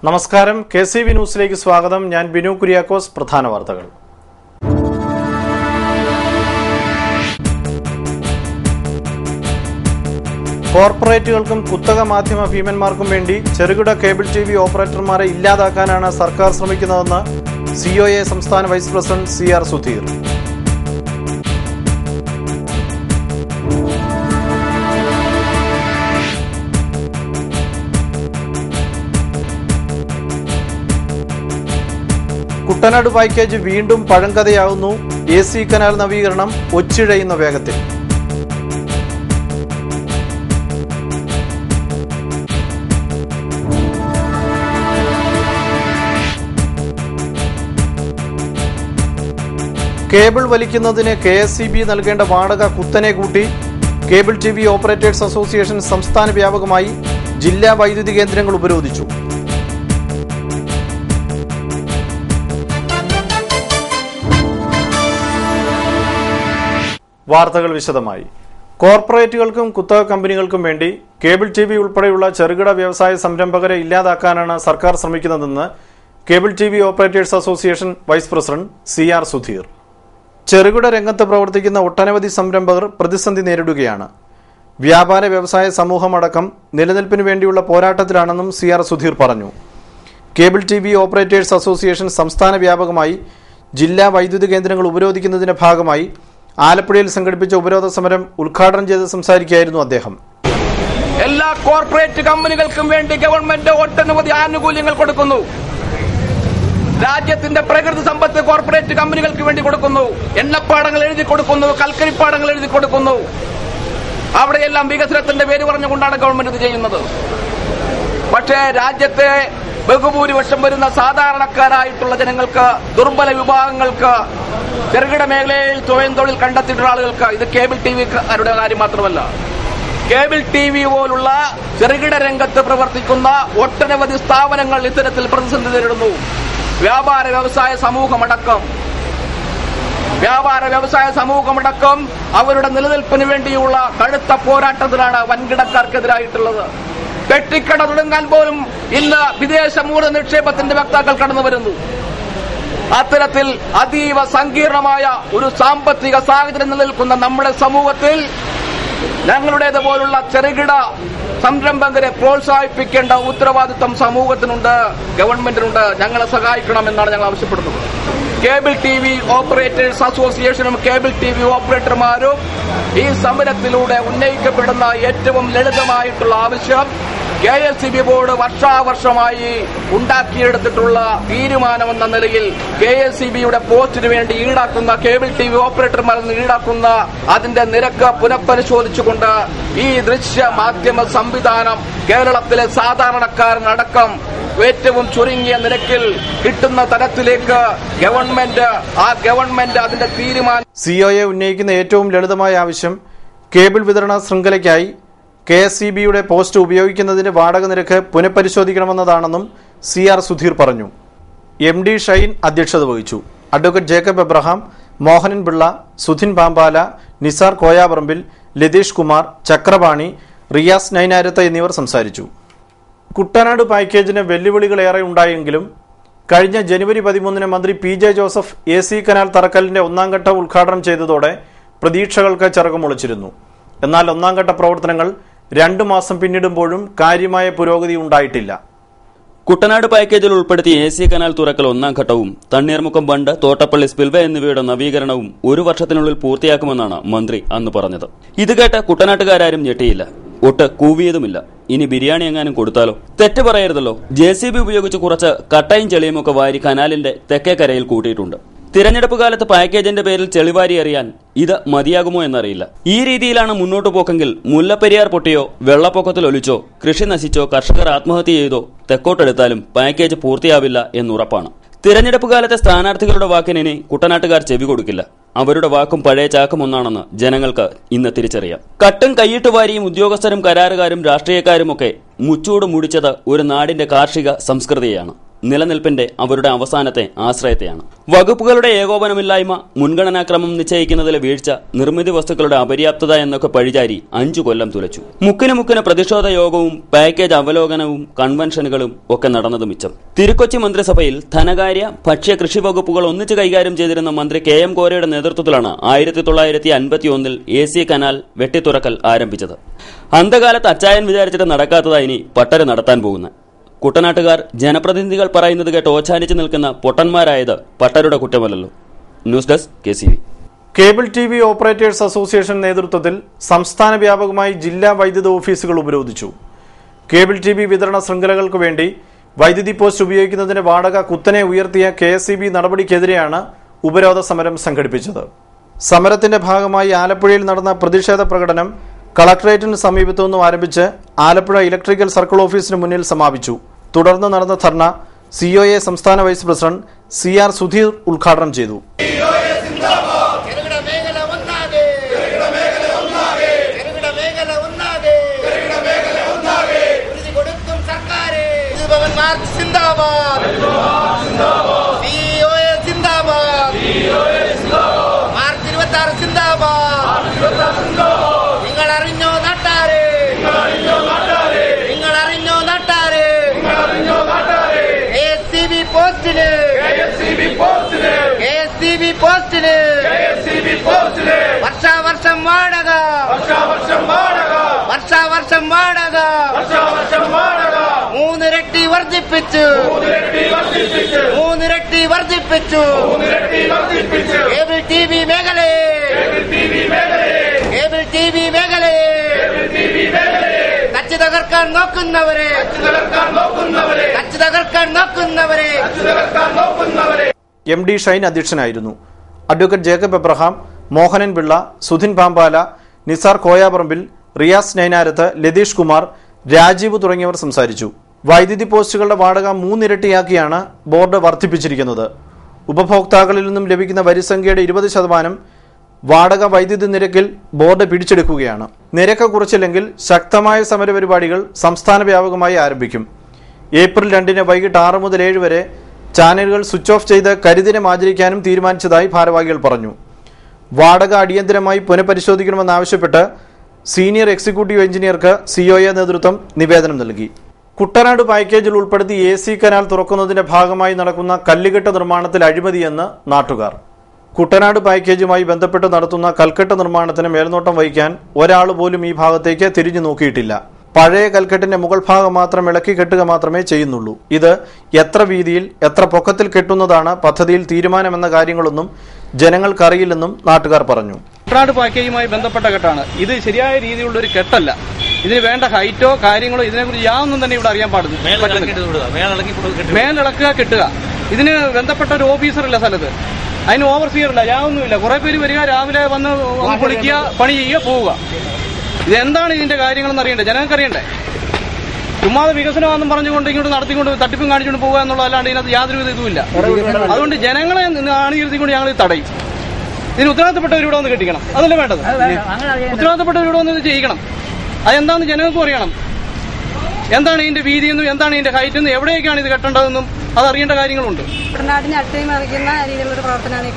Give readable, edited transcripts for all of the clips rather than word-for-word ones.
നമസ്കാരം, KCV ന്യൂസിലേക്ക് സ്വാഗതം. ഞാൻ ബിനു കുര്യാക്കോസ്. പ്രധാന വാർത്തകൾ. കോർപ്പറേറ്റുകൾക്കും കുത്തക മാധ്യമ ഭീമന്മാർക്കും വേണ്ടി ചെറുകിട കേബിൾ TV ഓപ്പറേറ്റർമാരെ ഇല്ലാതാക്കാനാണ് സർക്കാർ ശ്രമിക്കുന്നതെന്ന് COA സംസ്ഥാന vice president CR Sudheer. Kuttanad package വീണ്ടും പഴങ്കഥയാകുന്നു. AC കനാൽ നവീകരണം ഒച്ചിഴയുന്ന വേഗത്തിൽ. കേബിൾ വലിക്കുന്നതിന് KSEB നൽകേണ്ട വാടക കുത്തനെ കൂട്ടി. കേബിൾ TV ഓപ്പറേറ്റേഴ്സ് അസോസിയേഷൻ സംസ്ഥാന വ്യാപകമായി ജില്ലാ വൈദ്യുതി കേന്ദ്രങ്ങൾ ഉപരോധിച്ചു. വാർത്തകൾ വിശദമായി. കോർപ്പറേറ്റുകൾക്കും കുത്തക കമ്പനികൾക്കും വേണ്ടി കേബിൾ TV ഉൾപ്പെടെയുള്ള ചെറുകിട വ്യവസായ സംരംഭകരെ ഇല്ലാതാക്കാനാണ് സർക്കാർ ശ്രമിക്കുന്നതെന്ന് cable TV operators association vice president CR Sudheer. ചെറുകിട രംഗത്ത് പ്രവർത്തിക്കുന്ന ഒട്ടനവധി സംരംഭകർ പ്രതിസന്ധി നേരിടുകയാണ്. വ്യാപാര വ്യവസായ സമൂഹമടക്കം നിലനിൽപ്പിന് വേണ്ടിയുള്ള പോരാട്ടത്തിലാണെന്നും CR സുധീർ പറഞ്ഞു. കേബിൾ TV ഓപ്പറേറ്റേഴ്സ് അസോസിയേഷൻ സംസ്ഥാന വ്യാപകമായി ജില്ലാ വൈദ്യുതി കേന്ദ്രങ്ങൾ ഉപരോധിക്കുന്നതിന്റെ ഭാഗമായി ആലപ്പുഴയിൽ സംഘടിപ്പിച്ച ഉപരോധ സമരം ഉദ്ഘാടനം ചെയ്ത് സംസാരിക്കുകയായിരുന്നു അദ്ദേഹം. എല്ലാ കോർപ്പറേറ്റ് കമ്പനികൾക്കും വേണ്ടി ഗവൺമെന്റ് ഒട്ടനവധി ആനുകൂല്യങ്ങൾ കൊടുക്കുന്നു. രാജ്യത്തിന്റെ പ്രകൃതി സമ്പത്ത് കോർപ്പറേറ്റ് കമ്പനികൾക്ക് വേണ്ടി കൊടുക്കുന്നു. എണ്ണപ്പാടങ്ങൾ എഴുതി കൊടുക്കുന്നു, കൽക്കരിപ്പാടങ്ങൾ എഴുതി കൊടുക്കുന്നു. അവിടെയെല്ലാം വികസനത്തിന്റെ പേര് പറഞ്ഞുകൊണ്ടാണ് ഗവൺമെന്റ് ഇത് ചെയ്യുന്നത്. പക്ഷേ രാജ്യത്തെ ബഹുഭൂരിപക്ഷം വരുന്ന സാധാരണക്കാരായിട്ടുള്ള ജനങ്ങൾക്ക്, ദുർബല വിഭാഗങ്ങൾക്ക്, ചെറുകിട മേഖലയിൽ സ്വയം തൊഴിൽ കണ്ടെത്തിയിട്ടുള്ള ആളുകൾക്ക്, ഇത് കേബിൾ TVക്കാരുടെ കാര്യം മാത്രമല്ല, കേബിൾ TV പോലുള്ള ചെറുകിട രംഗത്ത് പ്രവർത്തിക്കുന്ന ഒട്ടനവധി സ്ഥാപനങ്ങൾ ഇത്തരത്തിൽ പ്രതിസന്ധി നേരിടുന്നു. വ്യാപാര വ്യവസായ സമൂഹമടക്കം അവരുടെ നിലനിൽപ്പിന് വേണ്ടിയുള്ള കടുത്ത പോരാട്ടത്തിലാണ് വൻകിടക്കാർക്കെതിരായിട്ടുള്ളത്. പെട്ടിക്കട തുടങ്ങാൻ പോലും ഇന്ന് വിദേശ മൂലധന നിക്ഷേപത്തിന്റെ വക്താക്കൾ കടന്നു വരുന്നു. അത്തരത്തിൽ അതീവ സങ്കീർണമായ ഒരു സാമ്പത്തിക സാഹചര്യം നിലനിൽക്കുന്ന നമ്മുടെ സമൂഹത്തിൽ ഞങ്ങളുടേതുപോലുള്ള ചെറുകിട സംരംഭകരെ പ്രോത്സാഹിപ്പിക്കേണ്ട ഉത്തരവാദിത്വം സമൂഹത്തിനുണ്ട്, ഗവൺമെന്റിനുണ്ട്. ഞങ്ങളെ സഹായിക്കണമെന്നാണ് ഞങ്ങൾ ആവശ്യപ്പെടുന്നത്. കേബിൾ TV ഓപ്പറേറ്റേഴ്സ് അസോസിയേഷനും കേബിൾ TV ഓപ്പറേറ്റർമാരും ഈ സമരത്തിലൂടെ ഉന്നയിക്കപ്പെടുന്ന ഏറ്റവും ലളിതമായിട്ടുള്ള ആവശ്യം, KSEB ബോർഡ് വർഷാവർഷമായി ഉണ്ടാക്കിയെടുത്തിട്ടുള്ള തീരുമാനമെന്ന നിലയിൽ KSEBയുടെ പോസ്റ്റിന് വേണ്ടി ഈടാക്കുന്ന കേബിൾ TV ഓപ്പറേറ്റർമാരിൽ നിന്ന് ഈടാക്കുന്ന അതിന്റെ നിരക്ക് പുനഃപരിശോധിച്ചുകൊണ്ട് ഈ ദൃശ്യ മാധ്യമ സംവിധാനം കേരളത്തിലെ സാധാരണക്കാരനടക്കം ഏറ്റവും ചുരുങ്ങിയ നിരക്കിൽ കിട്ടുന്ന തരത്തിലേക്ക് ഗവൺമെന്റ് അതിന്റെ തീരുമാനം. COA ഉന്നയിക്കുന്ന ഏറ്റവും ലളിതമായ ആവശ്യം കേബിൾ വിതരണ ശൃംഖലയ്ക്കായി KSEBയുടെ പോസ്റ്റ് ഉപയോഗിക്കുന്നതിന്റെ വാടക നിരക്ക് പുനഃപരിശോധിക്കണമെന്നതാണെന്നും CR സുധീർ പറഞ്ഞു. MD ഷൈൻ അധ്യക്ഷത വഹിച്ചു. അഡ്വക്കേറ്റ് ജേക്കബ് എബ്രഹാം, മോഹനൻ പിള്ള, സുധിൻ പാമ്പാല, നിസാർ കോയാപറമ്പിൽ, ലതീഷ് കുമാർ, ചക്രപാണി, റിയാസ് നൈനാരത്ത് എന്നിവർ സംസാരിച്ചു. കുട്ടനാട് പാക്കേജിന് വെല്ലുവിളികളേറെ ഉണ്ടായെങ്കിലും കഴിഞ്ഞ ജനുവരി 13 മന്ത്രി PJ ജോസഫ് AC കനാൽ തറക്കല്ലിന്റെ ഒന്നാം ഘട്ട ഉദ്ഘാടനം ചെയ്തതോടെ പ്രതീക്ഷകൾക്ക് ചിറകുമുളച്ചിരുന്നു. എന്നാൽ ഒന്നാം ഘട്ട പ്രവർത്തനങ്ങൾ 2 മാസം പിന്നിടുമ്പോഴും കാര്യമായ പുരോഗതി ഉണ്ടായിട്ടില്ല. കുട്ടനാട് പാക്കേജിൽ ഉൾപ്പെടുത്തി AC കനാൽ തുറക്കൽ ഒന്നാം ഘട്ടവും തണ്ണീർമുക്കം ബണ്ട്, തോട്ടപ്പള്ളി സ്പിൽവേ എന്നിവയുടെ നവീകരണവും 1 വർഷത്തിനുള്ളിൽ പൂർത്തിയാക്കുമെന്നാണ് മന്ത്രി അന്ന് പറഞ്ഞത്. ഇത് കേട്ട് കുട്ടനാട്ടുകാരും ഞെട്ടിയില്ല, ഒട്ട് കൂവിയതുമില്ല. ഇനി ബിരിയാണി എങ്ങാനും കൊടുത്താലോ? തെറ്റ് പറയരുതല്ലോ. JCB ഉപയോഗിച്ച് കുറച്ച് കട്ടയും ചെളിയുമൊക്കെ വാരി കനാലിന്റെ തെക്കേക്കരയിൽ കൂട്ടിയിട്ടുണ്ട്. തിരഞ്ഞെടുപ്പ് കാലത്ത് പാക്കേജിന്റെ പേരിൽ ചെളിവാരി എറിയാൻ ഇത് മതിയാകുമോ എന്നറിയില്ല. ഈ രീതിയിലാണ് മുന്നോട്ടു പോക്കെങ്കിൽ മുല്ലപ്പെരിയാർ പൊട്ടിയോ, വെള്ളപ്പൊക്കത്തിൽ ഒലിച്ചോ, കൃഷി നശിച്ചോ, കർഷകർ ആത്മഹത്യ ചെയ്തോ തെക്കോട്ടെടുത്താലും പാക്കേജ് പൂർത്തിയാവില്ല എന്നുറപ്പാണ്. തിരഞ്ഞെടുപ്പ് കാലത്തെ സ്ഥാനാർത്ഥികളുടെ വാക്കിനി കുട്ടനാട്ടുകാർ ചെവി കൊടുക്കില്ല. അവരുടെ വാക്കും പഴയ ചാക്കും ഒന്നാണെന്ന് ജനങ്ങൾക്ക് ഇന്ന് തിരിച്ചറിയാം. കട്ടും കൈയിട്ടുവാരിയും ഉദ്യോഗസ്ഥരും കരാറുകാരും രാഷ്ട്രീയക്കാരുമൊക്കെ മുച്ചൂട് മുടിച്ചത് ഒരു നാടിന്റെ കാർഷിക സംസ്കൃതിയാണ്. നിലനിൽപ്പിന്റെ അവരുടെ അവസാനത്തെ ആശ്രയത്തെയാണ്. വകുപ്പുകളുടെ ഏകോപനമില്ലായ്മ, മുൻഗണനാക്രമം നിശ്ചയിക്കുന്നതിലെ വീഴ്ച, നിർമ്മിതി വസ്തുക്കളുടെ അപര്യാപ്തത എന്നൊക്കെ പഴിചാരി 5 കൊല്ലം തുലച്ചു. മുക്കിന് പ്രതിഷേധ യോഗവും പാക്കേജ് അവലോകനവും കൺവെൻഷനുകളും ഒക്കെ നടന്നത് മിച്ചം. തിരുക്കൊച്ചി മന്ത്രിസഭയിൽ ധനകാര്യ, ഭക്ഷ്യ, കൃഷി വകുപ്പുകൾ ഒന്നിച്ച് കൈകാര്യം ചെയ്തിരുന്ന മന്ത്രി കെ എം കോരയുടെ നേതൃത്വത്തിലാണ് 1951 AC കനാൽ വെട്ടിത്തുറക്കൽ ആരംഭിച്ചത്. അന്ധകാലത്ത് അച്ചായൻ വിചാരിച്ചിട്ട് നടക്കാത്തതായി ഇനി പട്ടര് നടത്താൻ പോകുന്നത്. കുട്ടനാട്ടുകാർ ജനപ്രതിനിധികൾ പറയുന്നത് കേട്ട് ഓച്ചാനിച്ച് നിൽക്കുന്ന പൊട്ടന്മാരായത് പട്ടരുടെ കുറ്റമല്ലല്ലോ. News desk KCV. Cable TV operators association നേതൃത്വത്തിൽ സംസ്ഥാന വ്യാപകമായി ജില്ലാ വൈദ്യുത ഓഫീസുകൾ ഉപരോധിച്ചു. കേബിൾ TV വിതരണ ശൃംഖലകൾക്ക് വേണ്ടി വൈദ്യുതി പോസ്റ്റ് ഉപയോഗിക്കുന്നതിന്റെ വാടക കുത്തനെ ഉയർത്തിയ KSEB നടപടിക്കെതിരെയാണ് ഉപരോധ സമരം സംഘടിപ്പിച്ചത്. സമരത്തിന്റെ ഭാഗമായി ആലപ്പുഴയിൽ നടന്ന പ്രതിഷേധ പ്രകടനം കളക്ടറേറ്റിന് സമീപത്തു നിന്നും ആരംഭിച്ച് ആലപ്പുഴ ഇലക്ട്രിക്കൽ സർക്കിൾ ഓഫീസിന് മുന്നിൽ സമാപിച്ചു. തുടർന്ന് നടന്ന ധർണ COA സംസ്ഥാന വൈസ് പ്രസിഡന്റ് CR സുധീർ ഉദ്ഘാടനം ചെയ്തു. വർഷാവർഷം വാടക മൂന്നിരട്ടി വർദ്ധിപ്പിച്ചു കേബിൾ TV മേഖലയെ കച്ച് തകർക്കാൻ നോക്കുന്നവരെ MD ഷൈൻ അധ്യക്ഷനായിരുന്നു. അഡ്വക്കേറ്റ് ജേക്കബ് എബ്രഹാം, മോഹനൻ പിള്ള, സുധിൻ പാമ്പാല, നിസാർ കോയാപറമ്പിൽ, റിയാസ് നൈനാരത്ത്, ലതീഷ് കുമാർ, രാജീവ് തുടങ്ങിയവർ സംസാരിച്ചു. വൈദ്യുതി പോസ്റ്റുകളുടെ വാടക 3 ഇരട്ടിയാക്കിയാണ് ബോർഡ് വർദ്ധിപ്പിച്ചിരിക്കുന്നത്. ഉപഭോക്താക്കളിൽ നിന്നും ലഭിക്കുന്ന വരിസംഖ്യയുടെ 20% വാടക വൈദ്യുതി നിരക്കിൽ ബോർഡ് പിടിച്ചെടുക്കുകയാണ്. നിരക്ക് കുറച്ചില്ലെങ്കിൽ ശക്തമായ സമരപരിപാടികൾ സംസ്ഥാന വ്യാപകമായി ആരംഭിക്കും. ഏപ്രിൽ 2 വൈകിട്ട് 6 മുതൽ 7 വരെ ചാനലുകൾ സ്വിച്ച് ഓഫ് ചെയ്ത് കരിദിനം ആചരിക്കാനും തീരുമാനിച്ചതായി ഭാരവാഹികൾ പറഞ്ഞു. വാടക അടിയന്തരമായി പുനഃപരിശോധിക്കണമെന്നാവശ്യപ്പെട്ട് സീനിയർ എക്സിക്യൂട്ടീവ് എഞ്ചിനീയർക്ക് COA നേതൃത്വം നിവേദനം നൽകി. കുട്ടനാട് പാക്കേജിൽ ഉൾപ്പെടുത്തി AC കനാൽ തുറക്കുന്നതിന്റെ ഭാഗമായി നടക്കുന്ന കല്ലുകെട്ട് നിർമ്മാണത്തിൽ അഴിമതിയെന്ന് നാട്ടുകാർ. കുട്ടനാട് പാക്കേജുമായി ബന്ധപ്പെട്ട് നടത്തുന്ന കൽക്കെട്ട് നിർമ്മാണത്തിന് മേൽനോട്ടം വഹിക്കാൻ ഒരാൾ പോലും ഈ ഭാഗത്തേക്ക് തിരിഞ്ഞു നോക്കിയിട്ടില്ല. പഴയ കൽക്കെട്ടിന്റെ മുകൾ ഭാഗം മാത്രം ഇളക്കി കെട്ടുക മാത്രമേ ചെയ്യുന്നുള്ളൂ. ഇത് എത്ര വീതിയിൽ എത്ര പൊക്കത്തിൽ കെട്ടുന്നതാണ് പദ്ധതിയിൽ തീരുമാനമെന്ന കാര്യങ്ങളൊന്നും ജനങ്ങൾക്കറിയില്ലെന്നും നാട്ടുകാർ പറഞ്ഞു. കുട്ടനാട് പാക്കേജുമായി ബന്ധപ്പെട്ട കെട്ടാണ് ഇത്. ശരിയായ രീതിയിലുള്ള ഒരു കെട്ടല്ല. ഇതിന് വേണ്ട ഹൈറ്റോ കാര്യങ്ങളോ ഇതിനെക്കുറിച്ച് യാതൊന്നും തന്നെ ഇവിടെ അറിയാൻ പാടില്ല. മേലിളക്കുക, കെട്ടുക. ഇതിന് ബന്ധപ്പെട്ട ഒരു ഓഫീസറില്ല സ്ഥലത്ത്, അതിന് ഓവർസിയറില്ല, യാതൊന്നുമില്ല. കുറെ പേര് വരിക, രാവിലെ വന്ന് കുളിക്കുക, പണി ചെയ്യുക, പോവുക. ഇതെന്താണ് ഇതിന്റെ കാര്യങ്ങളെന്ന് അറിയണ്ടേ, ജനങ്ങൾക്ക് അറിയണ്ടേ. ചുമ്മാതെ വികസനമാണെന്നും പറഞ്ഞുകൊണ്ട് ഇങ്ങോട്ട് നടത്തിക്കൊണ്ട് തട്ടിപ്പും കാണിച്ചുകൊണ്ട് പോകുക എന്നുള്ളതല്ലാണ്ട് ഇതിനകത്ത് യാതൊരു ഇതുമില്ല. അതുകൊണ്ട് ജനങ്ങളെ അണിയിരുത്തിക്കൊണ്ട് ഞങ്ങൾ തടയും. ഇതിന് ഉത്തരവാദിത്തപ്പെട്ടവരിവിടെ വന്ന് കെട്ടിക്കണം, അതല്ലേ വേണ്ടത്. ഉത്തരവാദിത്തപ്പെട്ടവരിവിടെ വന്ന് ഇത് ചെയ്യിക്കണം. അതെന്താണെന്ന് ജനങ്ങൾക്കും അറിയണം. എന്താണ് ഇതിന്റെ വീതിയെന്നും എന്താണ് ഇതിന്റെ ഹൈറ്റ് എന്നും എവിടെയൊക്കെയാണ് ഇത് കെട്ടേണ്ടതെന്നും അതറിയേണ്ട കാര്യങ്ങളുണ്ട്. കുട്ടനാടിനെ അട്ടിമറിക്കുന്ന രീതിയിലുള്ള പ്രവർത്തനമാണ് ഈ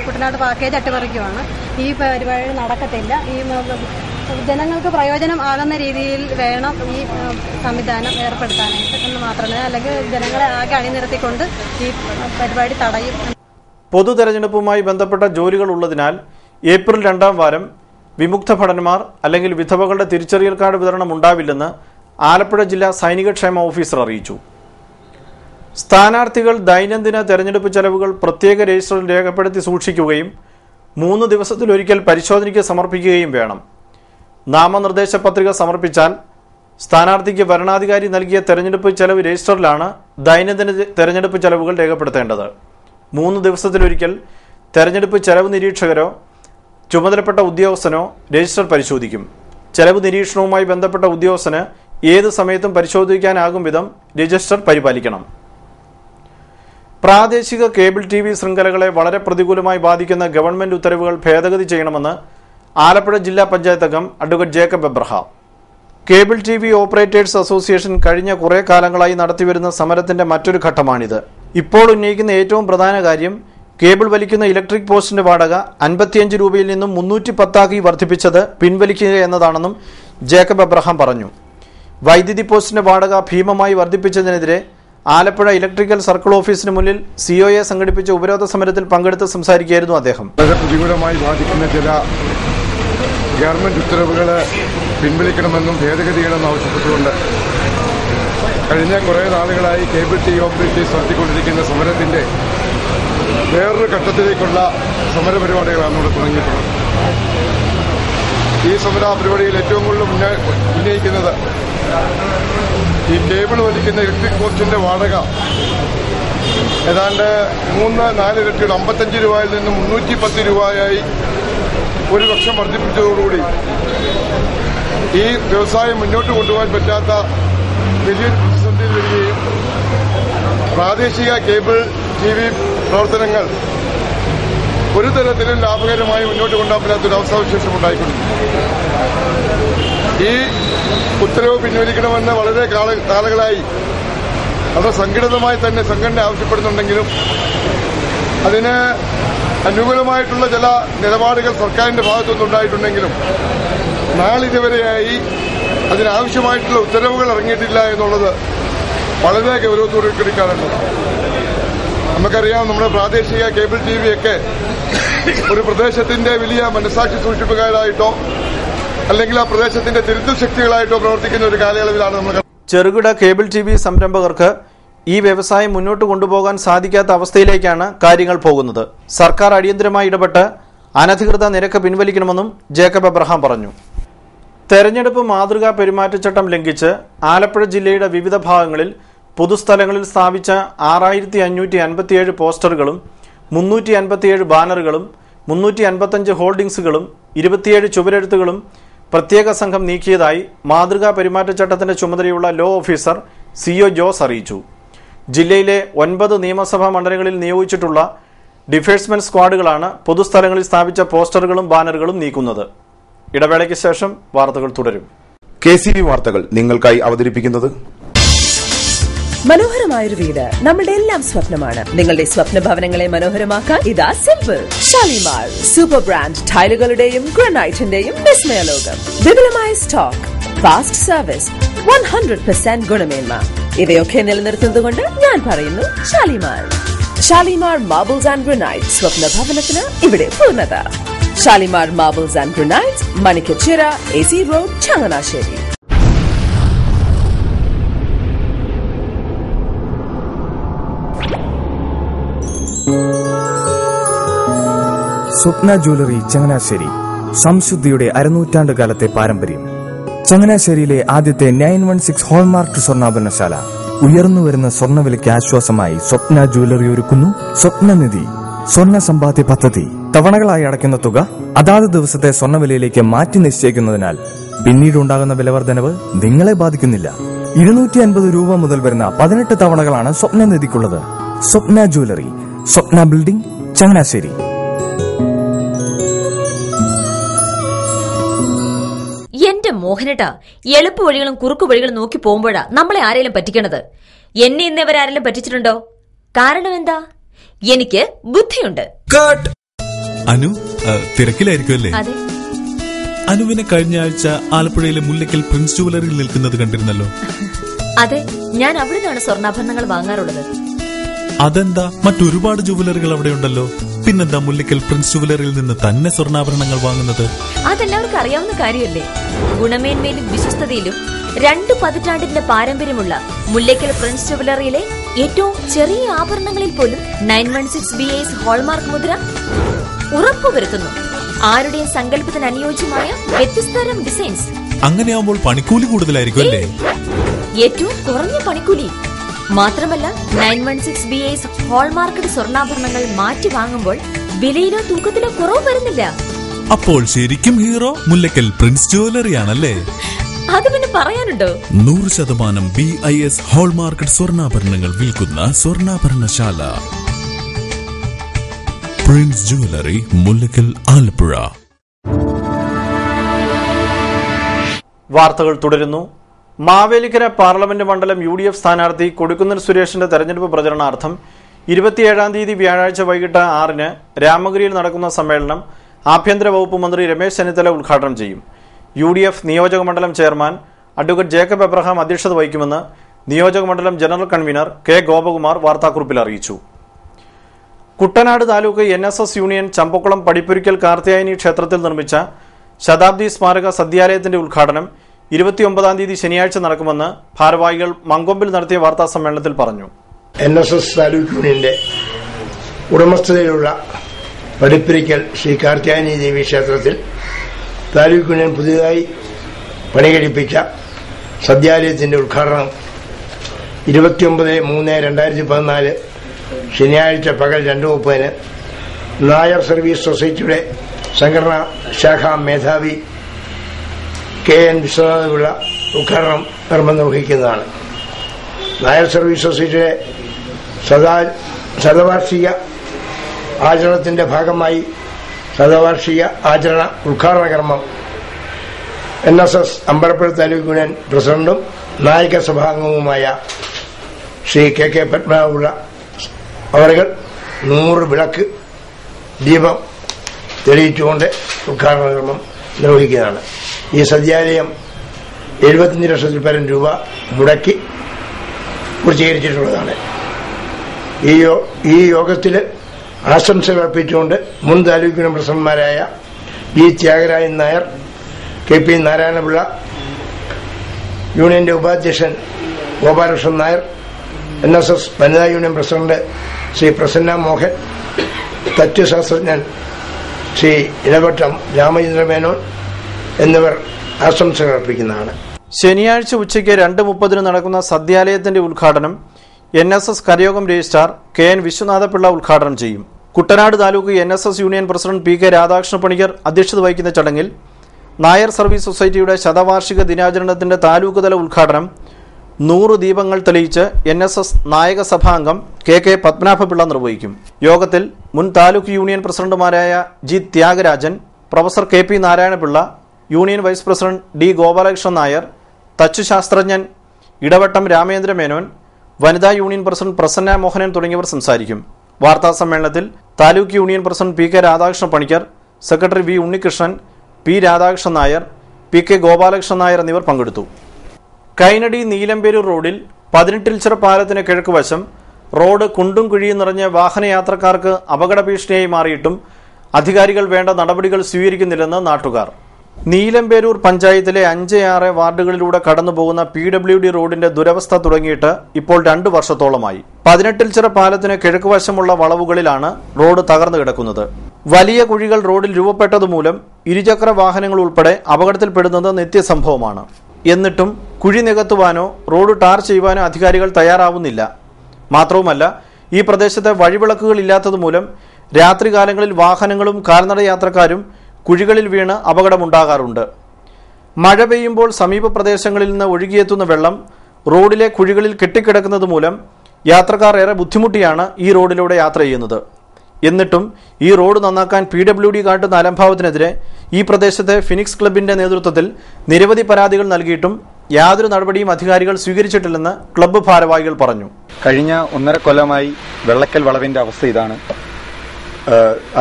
കുട്ടനാട് പാക്കേജ് അട്ടിമറിക്കുവാണ്. ഈ പരിപാടി നടക്കത്തില്ല. ഈ ജനങ്ങൾക്ക് പ്രയോജനം ആകുന്ന രീതിയിൽ വേണം ഈ സംവിധാനം ഏർപ്പെടുത്താനായിട്ട് എന്ന് മാത്രമേ, അല്ലെങ്കിൽ ജനങ്ങളെ ആകെ അണിനിരത്തിക്കൊണ്ട് ഈ പരിപാടി തടയും. പൊതു തെരഞ്ഞെടുപ്പുമായി ബന്ധപ്പെട്ട ജോലികൾ ഉള്ളതിനാൽ ഏപ്രിൽ 2ാം വാരം വിമുക്ത ഭടന്മാർ അല്ലെങ്കിൽ വിധവകളുടെ തിരിച്ചറിയൽ കാർഡ് വിതരണം ഉണ്ടാവില്ലെന്ന് ആലപ്പുഴ ജില്ലാ സൈനികക്ഷേമ ഓഫീസർ അറിയിച്ചു. സ്ഥാനാർത്ഥികൾ ദൈനംദിന തെരഞ്ഞെടുപ്പ് ചെലവുകൾ പ്രത്യേക രജിസ്റ്ററിൽ രേഖപ്പെടുത്തി സൂക്ഷിക്കുകയും 3 ദിവസത്തിലൊരിക്കൽ പരിശോധനയ്ക്ക് സമർപ്പിക്കുകയും വേണം. നാമനിർദ്ദേശ പത്രിക സമർപ്പിച്ചാൽ സ്ഥാനാർത്ഥിക്ക് വരണാധികാരി നൽകിയ തെരഞ്ഞെടുപ്പ് ചെലവ് രജിസ്റ്ററിലാണ് ദൈനംദിന തെരഞ്ഞെടുപ്പ് ചെലവുകൾ രേഖപ്പെടുത്തേണ്ടത്. 3 ദിവസത്തിലൊരിക്കൽ തെരഞ്ഞെടുപ്പ് ചെലവ് നിരീക്ഷകരോ ചുമതലപ്പെട്ട ഉദ്യോഗസ്ഥനോ രജിസ്റ്റർ പരിശോധിക്കും. ചെലവ് നിരീക്ഷണവുമായി ബന്ധപ്പെട്ട ഉദ്യോഗസ്ഥന് ഏത് സമയത്തും പരിശോധിക്കാനാകും വിധം രജിസ്റ്റർ പരിപാലിക്കണം. പ്രാദേശിക കേബിൾ TV ശൃംഖലകളെ വളരെ പ്രതികൂലമായി ബാധിക്കുന്ന ഗവൺമെന്റ് ഉത്തരവുകൾ ഭേദഗതി ചെയ്യണമെന്ന് ആലപ്പുഴ ജില്ലാ പഞ്ചായത്ത് അംഗം advocate Jacob Abraham. Cable TV operators association കഴിഞ്ഞ കുറേ കാലങ്ങളായി നടത്തിവരുന്ന സമരത്തിന്റെ മറ്റൊരു ഘട്ടമാണിത്. ഇപ്പോൾ ഉന്നയിക്കുന്ന ഏറ്റവും പ്രധാന കാര്യം കേബിൾ വലിക്കുന്ന ഇലക്ട്രിക് പോസ്റ്റിന്റെ വാടക 55 രൂപയിൽ നിന്നും 310 വർദ്ധിപ്പിച്ചത് പിൻവലിക്കുക എന്നതാണെന്നും ജേക്കബ് എബ്രഹാം പറഞ്ഞു. വൈദ്യുതി പോസ്റ്റിന്റെ വാടക ഭീമമായി വർദ്ധിപ്പിച്ചതിനെതിരെ ആലപ്പുഴ ഇലക്ട്രിക്കൽ സർക്കിൾ ഓഫീസിന് മുന്നിൽ COA സംഘടിപ്പിച്ച ഉപരോധ സമരത്തിൽ പങ്കെടുത്ത് സംസാരിക്കുകയായിരുന്നു അദ്ദേഹം. പ്രതികൂലമായി ബാധിക്കുന്ന ചില ഗവൺമെന്റ് ഉത്തരവുകൾ പിൻവലിക്കണമെന്നും ഭേദഗതി ചെയ്യണമെന്നും ആവശ്യപ്പെട്ടുകൊണ്ട് കഴിഞ്ഞ കുറേ നാളുകളായി കേബിൾ TV ഓപ്പറേറ്റേഴ്സ് നടത്തിക്കൊണ്ടിരിക്കുന്ന സമരത്തിന്റെ വേറൊരു ഘട്ടത്തിലേക്കുള്ള സമരപരിപാടികളാണ് ഇവിടെ തുടങ്ങിയിട്ടുള്ളത്. ഈ സമര പരിപാടിയിൽ ഏറ്റവും കൂടുതൽ ഉന്നയിക്കുന്നത് ഈ കേബിൾ വലിക്കുന്ന ഇലക്ട്രിക് പോസ്റ്റിന്റെ വാടക ഏതാണ്ട് 3-4 ഇരട്ടിയുടെ 55 രൂപയിൽ നിന്നും 310 രൂപയായി 1 വർഷം വർദ്ധിപ്പിച്ചതോടുകൂടി ഈ വ്യവസായം മുന്നോട്ട് കൊണ്ടുപോകാൻ പറ്റാത്ത വലിയൊരു പ്രതിസന്ധിയിൽ വരികയും പ്രാദേശിക കേബിൾ TV പ്രവർത്തനങ്ങൾ ഒരു തരത്തിലും ലാഭകരമായി മുന്നോട്ട് കൊണ്ടുപോകാൻ പറ്റാത്തൊരു അവസ്ഥാവിശേഷം ഉണ്ടായിക്കൊണ്ടിരിക്കുന്നു. ഈ ഉത്തരവ് പിൻവലിക്കണമെന്ന് വളരെ കാലങ്ങളായി അത് സംഘടിതമായി തന്നെ സംഘടന ആവശ്യപ്പെടുന്നുണ്ടെങ്കിലും അതിന് അനുകൂലമായിട്ടുള്ള ചില നിലപാടുകൾ സർക്കാരിന്റെ ഭാഗത്തുനിന്നുണ്ടായിട്ടുണ്ടെങ്കിലും നാളിതുവരെയായി അതിനാവശ്യമായിട്ടുള്ള ഉത്തരവുകൾ ഇറങ്ങിയിട്ടില്ല എന്നുള്ളത് വളരെ ഗൗരവത്തോടെ എടുക്കാറുണ്ട്. നമുക്കറിയാം, നമ്മുടെ പ്രാദേശിക കേബിൾ TV ഒക്കെ ഒരു പ്രദേശത്തിന്റെ വലിയ മനസാക്ഷി സൂക്ഷിപ്പുകാരായിട്ടോ അല്ലെങ്കിൽ ആ പ്രദേശത്തിന്റെ തിരുത്തൽ ശക്തികളായിട്ടോ പ്രവർത്തിക്കുന്ന ഒരു കാലയളവിലാണ് നമ്മൾ. ചെറുകിട കേബിൾ TV സംരംഭകർക്ക് ഈ വ്യവസായം മുന്നോട്ട് കൊണ്ടുപോകാൻ സാധിക്കാത്ത അവസ്ഥയിലേക്കാണ് കാര്യങ്ങൾ പോകുന്നത്. സർക്കാർ അടിയന്തരമായി ഇടപെട്ട് അനധികൃത നിരക്ക് പിൻവലിക്കണമെന്നും ജേക്കബ് എബ്രഹാം പറഞ്ഞു. തെരഞ്ഞെടുപ്പ് മാതൃകാ പെരുമാറ്റച്ചട്ടം ലംഘിച്ച് ആലപ്പുഴ ജില്ലയുടെ വിവിധ ഭാഗങ്ങളിൽ പൊതുസ്ഥലങ്ങളിൽ സ്ഥാപിച്ച 6557 പോസ്റ്ററുകളും 357 ബാനറുകളും 355 ഹോർഡിംഗ്സുകളും 27 ചുവരെഴുത്തുകളും പ്രത്യേക സംഘം നീക്കിയതായി മാതൃകാ പെരുമാറ്റച്ചട്ടത്തിന്റെ ചുമതലയുള്ള ലോ ഓഫീസർ CO ജോസ് അറിയിച്ചു. ജില്ലയിലെ 9 നിയമസഭാ മണ്ഡലങ്ങളിൽ നിയോഗിച്ചിട്ടുള്ള ഡിഫേഴ്സ്മെന്റ് സ്ക്വാഡുകളാണ് പൊതുസ്ഥലങ്ങളിൽ സ്ഥാപിച്ച പോസ്റ്ററുകളും ബാനറുകളും നീക്കുന്നത്. ഇടവേളയ്ക്ക് ശേഷം വാർത്തകൾ തുടരും. KCB വാർത്തകൾ നിങ്ങൾക്കായി അവതരിപ്പിക്കുന്നത് മനോഹരമായൊരു വീട് നമ്മളുടെ എല്ലാം സ്വപ്നമാണ്. നിങ്ങളുടെ സ്വപ്ന ഭവനങ്ങളെ മനോഹരമാക്കാൻ ഇതാ സിമ്പിൾ. ഷാലിമാർ സൂപ്പർ ബ്രാൻഡ് ടൈലുകളുടെയും ഗ്രാനൈറ്റിന്റെയും വിസ്മയ ലോകം. വിപുലമായ സ്റ്റോക്ക്, ഫാസ്റ്റ് സർവീസ്, 100% ഗുണമേന്മ ഇവയൊക്കെ നിലനിർത്തുന്നതുകൊണ്ട് ഞാൻ പറയുന്നു Shalimar. Shalimar marbles and granite, സ്വപ്ന ഭവനത്തിന് ഇവിടെ പൂർണ്ണത. Shalimar marbles and granite, Manikkachira, AC road, Changanassery. Swapna jewellery Changanassery, സംശുദ്ധിയുടെ അരനൂറ്റാണ്ട് കാലത്തെ പാരമ്പര്യം. ചങ്ങനാശ്ശേരിയിലെ ആദ്യത്തെ 916 ഹോൾമാർക്ക് സ്വർണ്ണാഭരണശാല. ഉയർന്നുവരുന്ന സ്വർണ്ണവിലയ്ക്ക് ആശ്വാസമായി സ്വപ്ന ജ്വല്ലറി ഒരുക്കുന്നു സ്വപ്നനിധി സ്വർണ്ണ സമ്പാദ്യ പദ്ധതി. തവണകളായി അടയ്ക്കുന്ന തുക അതാത് ദിവസത്തെ സ്വർണ്ണവിലയിലേക്ക് മാറ്റി നിശ്ചയിക്കുന്നതിനാൽ പിന്നീടുണ്ടാകുന്ന വിലവർദ്ധനവ് നിങ്ങളെ ബാധിക്കുന്നില്ല. 250 രൂപ മുതൽ വരുന്ന 18 തവണകളാണ് സ്വപ്നനിധിക്കുള്ളത്. സ്വപ്ന ജ്വല്ലറി, സ്വപ്ന ബിൽഡിംഗ്, ചങ്ങനാശ്ശേരി. എന്റെ മോഹനേട്ടാ, എളുപ്പ വഴികളും കുറുക്കു വഴികളും നോക്കി പോകുമ്പോഴാ നമ്മളെ ആരെങ്കിലും പറ്റിക്കണത്. എന്നെ ഇന്നവരാരെങ്കിലും പറ്റിച്ചിട്ടുണ്ടോ? കാരണം എന്താ? എനിക്ക് ബുദ്ധിയുണ്ട്. അനു തിരക്കിലായിരിക്കുമല്ലേ? അതെ. അനുവിനെ കഴിഞ്ഞ ആഴ്ച ആലപ്പുഴയിലെ മുല്ലയ്ക്കൽ പ്രിൻസ് ജുവലറിയിൽ നിൽക്കുന്നത് കണ്ടിരുന്നല്ലോ. അതെ, ഞാൻ അവിടെ നിന്നാണ് സ്വർണ്ണാഭരണങ്ങൾ വാങ്ങാറുള്ളത്. അതെന്താ, മറ്റൊരുപാട് ജുവലറികൾ അവിടെ ഉണ്ടല്ലോ. പിന്നെന്താ മുല്ലയ്ക്കൽ പ്രിൻസ് ജുവലറിയിൽ നിന്ന് തന്നെ സ്വർണ്ണാഭരണങ്ങൾ വാങ്ങുന്നത്? അതെല്ലാവർക്കും അറിയാവുന്ന കാര്യമല്ലേ. ഗുണമേന്മയിലും വിശ്വസ്തതയിലും 2 പതിറ്റാണ്ടിന്റെ പാരമ്പര്യമുള്ള മുല്ലയ്ക്കൽ പ്രിൻസ് ജുവലറിയിലെ ഏറ്റവും ചെറിയ ആഭരണങ്ങളിൽ പോലും 916 BIS ഹോൾമാർക്ക് മുദ്ര ഉറപ്പുവരുത്തുന്നു. ആരുടെയും സങ്കല്പത്തിന് അനുയോജ്യമായ വ്യത്യസ്തതരം ഡിസൈൻസ്. അങ്ങനെയാവുമ്പോൾ പണിക്കൂലി കൂടുതലായിരിക്കും അല്ലേ? ഏറ്റവും കുറഞ്ഞ പണിക്കൂലി മാത്രമല്ല, 916 BIS ഹോൾമാർക്കഡ് സ്വർണ്ണാഭരണങ്ങൾ മാറ്റി വാങ്ങുമ്പോൾ വിലയിലോ തൂക്കത്തിലോ കുറവ് വരുന്നില്ല. അപ്പോൾ ശരിക്കും ഹീറോ മുല്ലയ്ക്കൽ പ്രിൻസ് ജുവലറിയാണല്ലേ? അത് പിന്നെ പറയാനുണ്ടോ? 100% BIS ഹോൾമാർക്കഡ് സ്വർണ്ണാഭരണങ്ങൾ വിൽക്കുന്ന സ്വർണ്ണാഭരണശാല പ്രിൻസ് ജുവലറി, മുല്ലയ്ക്കൽ, ആലപ്പുഴ. വാർത്തകൾ തുടരുന്നു. മാവേലിക്കര പാർലമെന്റ് മണ്ഡലം UDF സ്ഥാനാർത്ഥി കൊടിക്കുന്നിൽ സുരേഷിന്റെ തെരഞ്ഞെടുപ്പ് പ്രചരണാർത്ഥം 27-ാം തീയതി വ്യാഴാഴ്ച വൈകിട്ട് 6-ന് രാമഗിരിയിൽ നടക്കുന്ന സമ്മേളനം ആഭ്യന്തര വകുപ്പ് മന്ത്രി രമേശ് ചെന്നിത്തല ഉദ്ഘാടനം ചെയ്യും. UDF നിയോജക മണ്ഡലം ചെയർമാൻ അഡ്വക്കേറ്റ് ജേക്കബ് എബ്രഹാം അധ്യക്ഷത വഹിക്കുമെന്ന് നിയോജക മണ്ഡലം ജനറൽ കൺവീനർ കെ ഗോപകുമാർ വാർത്താക്കുറിപ്പിൽ അറിയിച്ചു. കുട്ടനാട് താലൂക്ക് NSS യൂണിയൻ ചമ്പക്കുളം പടിപ്പുരിക്കൽ കാർത്തിയായനി ക്ഷേത്രത്തിൽ നിർമ്മിച്ച ശതാബ്ദി സ്മാരക സദ്യാലയത്തിന്റെ ഉദ്ഘാടനം 29-ാം തീയതി ശനിയാഴ്ച നടക്കുമെന്ന് ഭാരവാഹികൾ മങ്കൊമ്പിൽ നടത്തിയ വാർത്താ സമ്മേളനത്തിൽ പറഞ്ഞു. NSS താലൂക്ക് യൂണിയന്റെ ഉടമസ്ഥതയിലുള്ള പടിപ്പുരിക്കൽ ശ്രീ കാർത്തിയായനി ദേവി ക്ഷേത്രത്തിൽ താലൂക്ക് യൂണിയൻ പുതിയതായി പണികഴിപ്പിച്ച സദ്യാലയത്തിന്റെ ഉദ്ഘാടനം 29/3/2014 ശനിയാഴ്ച പകൽ 2:30 നായർ സർവീസ് സൊസൈറ്റിയുടെ സംഘടനാ ശാഖാ മേധാവി KN വിശ്വനാഥപിള്ള ഉദ്ഘാടനം നിർവഹിക്കുന്നതാണ്. നായർ സർവീസ് സൊസൈറ്റിയുടെ ശതവാർഷിക ആചരണത്തിന്റെ ഭാഗമായി ശതവാർഷിക ആചരണ ഉദ്ഘാടന കർമ്മം NSS അമ്പലപ്പുഴ താലൂക്ക് യൂണിയൻ പ്രസിഡന്റും നായിക സഭാംഗവുമായ ശ്രീ KK പത്മനാഭപിള്ള അവർ 100 വിളക്ക് ദീപം തെളിയിച്ചുകൊണ്ട് ഉദ്ഘാടന കർമ്മം നിർവഹിക്കുന്നതാണ്. ഈ സദ്യാലയം 75 ലക്ഷത്തിൽ പരം രൂപ മുടക്കി പൂർത്തീകരിച്ചിട്ടുള്ളതാണ്. ഈ യോഗത്തിൽ ആശംസകൾ അർപ്പിച്ചുകൊണ്ട് മുൻ താലൂക്ക് യൂണിയൻ പ്രസിഡന്റുമാരായ G. ത്യാഗരാജൻ നായർ, KP നാരായണപിള്ള, യൂണിയന്റെ ഉപാധ്യക്ഷൻ ഗോപാലകൃഷ്ണൻ നായർ, NSS വനിതാ യൂണിയൻ പ്രസിഡന്റ് ശ്രീ പ്രസന്ന മോഹൻ, തത്വശാസ്ത്രജ്ഞൻ ശ്രീ ഇടവട്ടം രാമചന്ദ്രമേനോൻ എന്നിവർ ആശംസകൾ അർപ്പിക്കുന്നതാണ്. ശനിയാഴ്ച ഉച്ചയ്ക്ക് 2:30 നടക്കുന്ന സദ്യാലയത്തിന്റെ ഉദ്ഘാടനം NSS കരയോഗം രജിസ്ട്രാർ KN വിശ്വനാഥപിള്ള ഉദ്ഘാടനം ചെയ്യും. Kuttanad taluk NSS union president PK Radhakrishna Panicker അധ്യക്ഷത വഹിക്കുന്ന ചടങ്ങിൽ നായർ സർവീസ് സൊസൈറ്റിയുടെ ശതവാർഷിക ദിനാചരണത്തിന്റെ താലൂക്ക് തല ഉദ്ഘാടനം 100 ദീപങ്ങൾ തെളിയിച്ച് NSS നായക സഭാംഗം KK പത്മനാഭപിള്ള നിർവഹിക്കും. യോഗത്തിൽ മുൻ താലൂക്ക് യൂണിയൻ പ്രസിഡന്റുമാരായ G. Thyagarajan, professor KP Narayanapillai, union vice president D. Gopalakrishnan Nair, തച്ചുശാസ്ത്രജ്ഞൻ ഇടവട്ടം രാമേന്ദ്ര മേനോൻ, വനിതാ യൂണിയൻ പ്രസിഡന്റ് പ്രസന്ന മോഹനൻ തുടങ്ങിയവർ സംസാരിക്കും. വാർത്താ സമ്മേളനത്തിൽ taluk union president PK Radhakrishna Panicker, secretary V. Unnikrishnan, P. Radhakrishnan Nair, PK Gopalakrishnan Nair എന്നിവർ പങ്കെടുത്തു. കൈനടി നീലമ്പേരൂർ റോഡിൽ 18 പാലത്തിന് കിഴക്കുവശം റോഡ് കുണ്ടും കുഴിയും നിറഞ്ഞ വാഹനയാത്രക്കാർക്ക് അപകട ഭീഷണിയായി മാറിയിട്ടും അധികാരികൾ വേണ്ട നടപടികൾ സ്വീകരിക്കുന്നില്ലെന്ന് നാട്ടുകാർ. നീലമ്പേരൂർ പഞ്ചായത്തിലെ 5-6 വാർഡുകളിലൂടെ കടന്നുപോകുന്ന PWD റോഡിന്റെ ദുരവസ്ഥ തുടങ്ങിയിട്ട് ഇപ്പോൾ 2 വർഷത്തോളമായി. 18 പാലത്തിന് കിഴക്കുവശമുള്ള വളവുകളിലാണ് റോഡ് തകർന്നു കിടക്കുന്നത്. വലിയ കുഴികൾ റോഡിൽ രൂപപ്പെട്ടതുമൂലം ഇരുചക്ര വാഹനങ്ങൾ ഉൾപ്പെടെ അപകടത്തിൽപ്പെടുന്നത് നിത്യസംഭവമാണ്. എന്നിട്ടും കുഴി നികത്തുവാനോ റോഡ് ടാർ ചെയ്യുവാനോ അധികാരികൾ തയ്യാറാവുന്നില്ല. മാത്രവുമല്ല, ഈ പ്രദേശത്ത് വഴിവിളക്കുകൾ ഇല്ലാത്തതുമൂലം രാത്രികാലങ്ങളിൽ വാഹനങ്ങളും കാൽനട യാത്രക്കാരും കുഴികളിൽ വീണ് അപകടമുണ്ടാകാറുണ്ട്. മഴ പെയ്യുമ്പോൾ സമീപ പ്രദേശങ്ങളിൽ നിന്ന് ഒഴുകിയെത്തുന്ന വെള്ളം റോഡിലെ കുഴികളിൽ കെട്ടിക്കിടക്കുന്നത് മൂലം യാത്രക്കാർ ഏറെ ബുദ്ധിമുട്ടിയാണ് ഈ റോഡിലൂടെ യാത്ര ചെയ്യുന്നത്. എന്നിട്ടും ഈ റോഡ് നന്നാക്കാൻ PWD കാട്ടുന്ന അലംഭാവത്തിനെതിരെ ഈ പ്രദേശത്തെ ഫിനിക്സ് ക്ലബിന്റെ നേതൃത്വത്തിൽ നിരവധി പരാതികൾ നൽകിയിട്ടും യാതൊരു നടപടിയും അധികാരികൾ സ്വീകരിച്ചിട്ടില്ലെന്ന് ക്ലബ്ബ് ഭാരവാഹികൾ പറഞ്ഞു. കഴിഞ്ഞ 1.5 കൊല്ലമായി വെള്ളക്കൽ വളവിന്റെ അവസ്ഥ ഇതാണ്.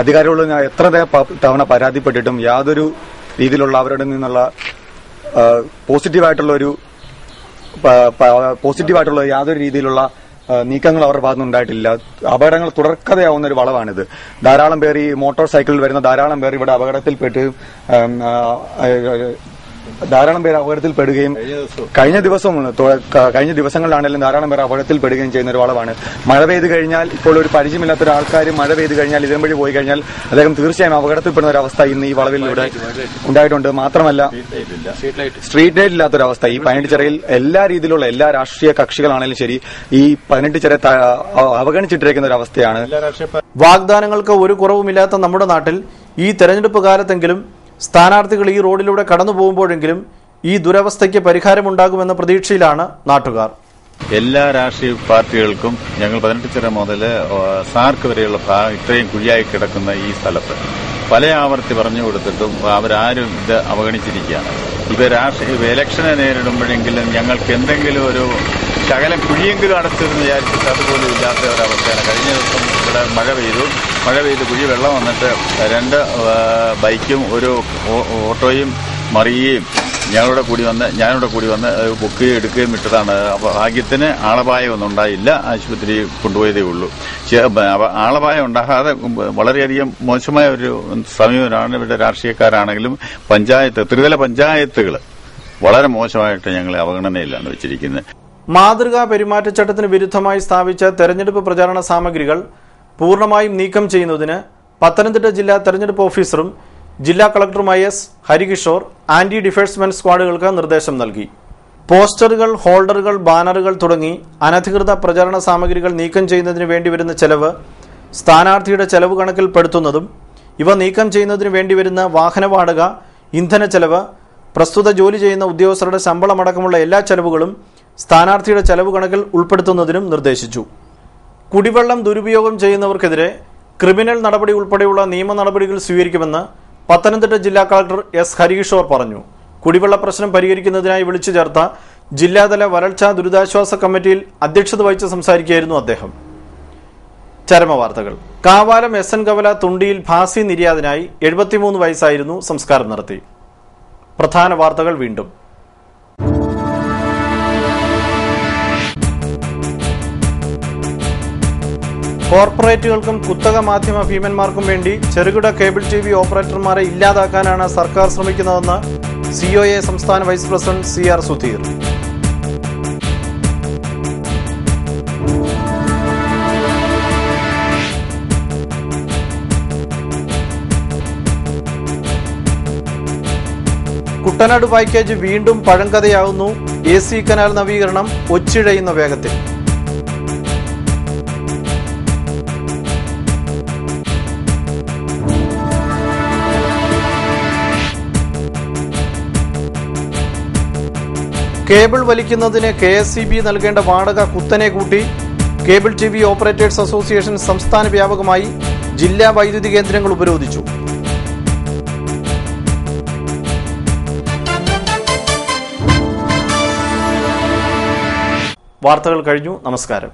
അധികാരികളോട് ഞാൻ എത്ര തവണ പരാതിപ്പെട്ടിട്ടും യാതൊരു രീതിയിലുള്ള അവരുടെ നിന്നുള്ള പോസിറ്റീവായിട്ടുള്ള യാതൊരു രീതിയിലുള്ള നീക്കങ്ങൾ അവരുടെ ഭാഗത്തുനിന്നുണ്ടായിട്ടില്ല. അപകടങ്ങൾ തുടർക്കഥയാവുന്ന ഒരു വളവാണിത്. ധാരാളം പേർ ഈ മോട്ടോർ സൈക്കിളിൽ വരുന്ന ധാരാളം പേർ ഇവിടെ അപകടത്തിൽപ്പെട്ട് അപകടത്തിൽപ്പെടുകയും കഴിഞ്ഞ ദിവസങ്ങളിലാണെങ്കിലും ധാരാളം പേർ അപകടത്തിൽപ്പെടുകയും ചെയ്യുന്ന ഒരു വളവാണ്. മഴ പെയ്ത് കഴിഞ്ഞാൽ ഇപ്പോൾ ഒരു പരിചയമില്ലാത്ത ഒരാൾക്കാർ മഴ പെയ്ത് കഴിഞ്ഞാൽ ഇതിനും വഴി പോയി കഴിഞ്ഞാൽ അദ്ദേഹം തീർച്ചയായും അപകടത്തിൽപ്പെടുന്ന ഒരു അവസ്ഥ ഇന്ന് ഈ വളവിലൂടെ ഉണ്ടായിട്ടുണ്ട്. മാത്രമല്ല, സ്ട്രീറ്റ് ലൈറ്റ് ഇല്ലാത്തൊരവസ്ഥ ഈ 18 ചിറയിൽ എല്ലാ രീതിയിലുള്ള എല്ലാ രാഷ്ട്രീയ കക്ഷികളാണെങ്കിലും ശരി ഈ 18 ചിറ അവഗണിച്ചിട്ടിരിക്കുന്ന ഒരു അവസ്ഥയാണ്. വാഗ്ദാനങ്ങൾക്ക് ഒരു കുറവുമില്ലാത്ത നമ്മുടെ നാട്ടിൽ ഈ തെരഞ്ഞെടുപ്പ് കാലത്തെങ്കിലും സ്ഥാനാർത്ഥികൾ ഈ റോഡിലൂടെ കടന്നു പോകുമ്പോഴെങ്കിലും ഈ ദുരവസ്ഥയ്ക്ക് പരിഹാരമുണ്ടാകുമെന്ന പ്രതീക്ഷയിലാണ് നാട്ടുകാർ. എല്ലാ രാഷ്ട്രീയ പാർട്ടികൾക്കും ഞങ്ങൾ 18 ചിറ മുതൽ സാർക്ക് വരെയുള്ള ഇത്രയും കുഴിയായി കിടക്കുന്ന ഈ സ്ഥലത്ത് പല ആവർത്തി പറഞ്ഞു കൊടുത്തിട്ടും അവരാരും ഇത് അവഗണിച്ചിരിക്കുകയാണ്. ഇലക്ഷനെ നേരിടുമ്പോഴെങ്കിലും ഞങ്ങൾക്ക് എന്തെങ്കിലും ഒരു ശകലം കുഴിയെങ്കിലും അടച്ചിരുന്ന് വിചാരിച്ചിട്ട് അതുപോലും ഇല്ലാത്ത ഒരവസ്ഥയാണ്. കഴിഞ്ഞ ദിവസം ഇവിടെ മഴ പെയ്ത് കുഴി വെള്ളം വന്നിട്ട് 2 ബൈക്കും ഒരു ഓട്ടോയും മറിയുകയും ഞാനിവിടെ കൂടി വന്ന് ബുക്ക് എടുക്കുകയും വിട്ടതാണ്. അപ്പോൾ ഭാഗ്യത്തിന് ആളപായമൊന്നും ഉണ്ടായില്ല. ആശുപത്രി കൊണ്ടുപോയതേ ഉള്ളൂ. ആളപായം ഉണ്ടാകാതെ വളരെയധികം മോശമായ ഒരു സമീപനമാണ് ഇവിടെ രാഷ്ട്രീയക്കാരാണെങ്കിലും ത്രിതല പഞ്ചായത്തുകൾ വളരെ മോശമായിട്ട് ഞങ്ങളെ അവഗണനയിലാണ് വെച്ചിരിക്കുന്നത്. മാതൃകാ പെരുമാറ്റച്ചട്ടത്തിന് വിരുദ്ധമായി സ്ഥാപിച്ച തെരഞ്ഞെടുപ്പ് പ്രചാരണ സാമഗ്രികൾ പൂർണ്ണമായും നീക്കം ചെയ്യുന്നതിന് പത്തനംതിട്ട ജില്ലാ തെരഞ്ഞെടുപ്പ് ഓഫീസറും ജില്ലാ കളക്ടറുമായ എസ് ഹരികിഷോർ ആന്റി ഡിഫേഴ്സ്മെന്റ് സ്ക്വാഡുകൾക്ക് നിർദ്ദേശം നൽകി. പോസ്റ്ററുകൾ, ഹോൾഡറുകൾ, ബാനറുകൾ തുടങ്ങി അനധികൃത പ്രചാരണ സാമഗ്രികൾ നീക്കം ചെയ്യുന്നതിന് വേണ്ടിവരുന്ന ചെലവ് സ്ഥാനാർത്ഥിയുടെ ചെലവ് കണക്കിൽപ്പെടുത്തുന്നതും ഇവ നീക്കം ചെയ്യുന്നതിന് വേണ്ടിവരുന്ന വാഹന വാടക, ഇന്ധന ചെലവ്, പ്രസ്തുത ജോലി ചെയ്യുന്ന ഉദ്യോഗസ്ഥരുടെ ശമ്പളമടക്കമുള്ള എല്ലാ ചെലവുകളും സ്ഥാനാർത്ഥിയുടെ ചെലവ് കണക്കിൽ ഉൾപ്പെടുത്തുന്നതിനും നിർദ്ദേശിച്ചു. കുടിവെള്ളം ദുരുപയോഗം ചെയ്യുന്നവർക്കെതിരെ ക്രിമിനൽ നടപടി ഉൾപ്പെടെയുള്ള നിയമ നടപടികൾ സ്വീകരിക്കുമെന്ന് പത്തനംതിട്ട ജില്ലാ കളക്ടർ എസ് ഹരികിഷോർ പറഞ്ഞു. കുടിവെള്ള പ്രശ്നം പരിഹരിക്കുന്നതിനായി വിളിച്ചു ചേർത്ത ജില്ലാതല വരൾച്ചാ ദുരിതാശ്വാസ കമ്മിറ്റിയിൽ അധ്യക്ഷത വഹിച്ച് സംസാരിക്കുകയായിരുന്നു അദ്ദേഹം. ചരമവാർത്തകൾ. കാവാലം SN കവല തുണ്ടിയിൽ ഭാസി നിര്യാതനായി 73 വയസ്സായിരുന്നു. സംസ്കാരം നടത്തി. പ്രധാന വാർത്തകൾ വീണ്ടും. കോർപ്പറേറ്റുകൾക്കും കുത്തക മാധ്യമ ഭീമന്മാർക്കും വേണ്ടി ചെറുകിട കേബിൾ TV ഓപ്പറേറ്റർമാരെ ഇല്ലാതാക്കാനാണ് സർക്കാർ ശ്രമിക്കുന്നതെന്ന് COA സംസ്ഥാന vice president CR Sudheer. Kuttanad package വീണ്ടും പഴങ്കഥയാവുന്നു. AC കനാൽ നവീകരണം ഒച്ചിഴയുന്ന വേഗത്തിൽ. കേബിൾ വലിക്കുന്നതിന് KSEB നൽകേണ്ട വാടക കുത്തനെ കൂട്ടി. കേബിൾ TV ഓപ്പറേറ്റേഴ്സ് അസോസിയേഷൻ സംസ്ഥാന വ്യാപകമായി ജില്ലാ വൈദ്യുതി കേന്ദ്രങ്ങൾ ഉപരോധിച്ചു. വാർത്തകൾ കഴിഞ്ഞു. നമസ്കാരം.